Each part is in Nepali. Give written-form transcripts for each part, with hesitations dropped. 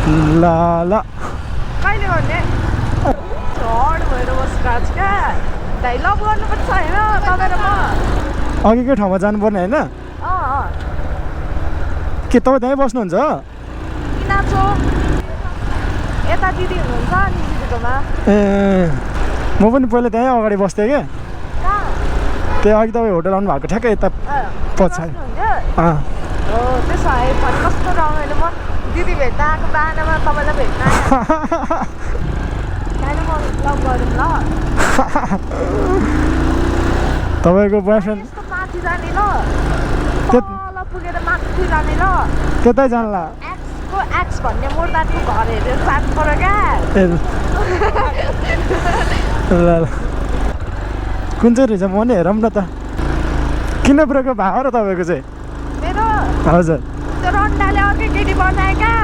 ल ल कहिले भन्ने झड भएर बसिरहेको छु क्या दाइ लभ गर्नुपर्छ होइन तपाईँ र म अघिकै ठाउँमा जानुपर्ने होइन के तपाईँ त्यहीँ बस्नुहुन्छ किनाचोक यता दिदी हुनुहुन्छ अनि दिदीकोमा ए म पनि पहिला त्यहीँ अगाडि बस्थेँ क्या त्यहाँ अघि तपाईँ होटल आउनु भएको ठ्याक्कै यता पछाडि हो त्यसो भए भने कस्तो रमाइलो म दिदी भेट्न आएको बाहनामा तपाईँलाई भेट्न आएर म लभ गरौँ ल तपाईँको बोयफ्रेन्ड यस्तो माथि जाने ल तल पुगेर माथि जाने ल त्यतै जानला एक्सको एक्स भन्ने मुर्दाको घर हेरेर जानु पर्यो क्या ल ल कुन चाहिँ रहेछ म नि हेरौँ न त किन ब्रेकअप भएको र तपाईँको चाहिँ मेरो हजुर त्यो रन्डाले अर्कै केटी बनाए क्या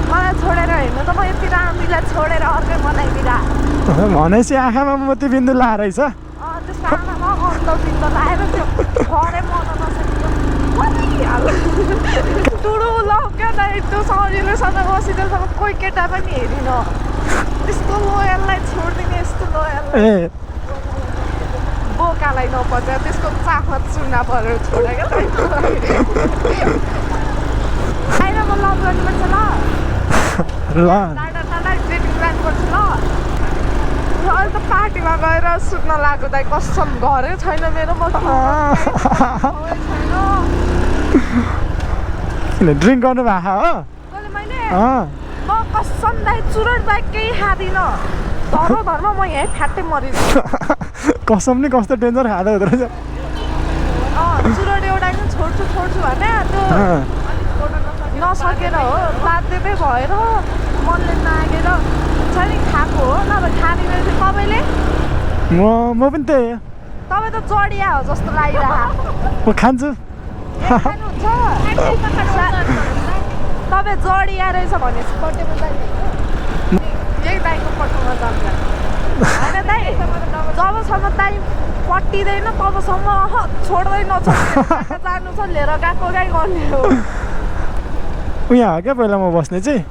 मलाई छोडेर हेर्नु त म यति राम्रीलाई छोडेर अर्कै बनाइदिँदा भनेपछि आँखामा मोती बिन्दु लाएर रहेछ त्यसको आँखामा अन्त लाएर त्यो घरै मन नसकेको टुडु लौ क्या त त्यो सजिलोसँग बसिँदैसँग कोही केटा पनि हेरिन त्यस्तो लोयललाई छोडिदिने यस्तो लोयललाई ए बोकालाई नपर्छ त्यसको चाखत चुना परेर छोडे क्या आएर म लभ गर्नुपर्छ ल टाढा टाढा डेटिङ जानुपर्छ ल अहिले त पार्टीमा गएर सुत्न लाग्यो दाइ कसम घरै छैन मेरो म किन ड्रिङ्क गर्नु भएको हो मैले म कसम दाइ चुरोट बाहेक केही खाँदिनँ धर्म म यहीँ फ्याट्टै मरिदिन्छु कसम नि कस्तो डेन्जर खाँदा हुँदो रहेछ चुरोट एउटा पनि छोड्छु भने त्यो नसकेर हो बाध्यतै भएर मनले नागेर छ नि खाएको हो नभए खाँदैन थियो तपाईँले म पनि त्यही तपाईँ त जडिया हो जस्तो लागिरहेको म खान्छु खानुहुन्छ तपाईँ जडिया रहेछ भनेपछि बर्थडेमा जाने यही दाइको पटोमा जान्छ होइन दाइ जबसम्म दाइ पट्टिँदैन तबसम्म छोड्दै जानु छ लिएर गएको गाई गर्ने हो उयो हो क्या पहिला म बस्ने चाहिँ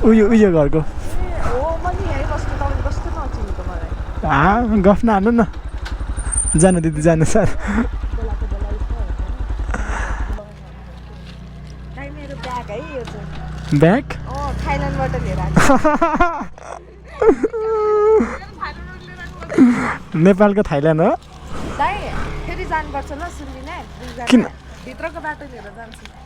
उयो घरको हो म नि यहीँ बस्छु तपाईँले कस्तो नचिनेको मलाई गफ नहाल्नु न जानु दिदी जानु सर दाइ मेरो ब्याग है यो चाहिँ ब्याग थाइल्यान्डबाट लिएर आएको नेपालको थाइल्यान्ड हो दाइ फेरि जानुपर्छ ल सुन्दिनँ किन भित्रको बाटो लिएर जान्छु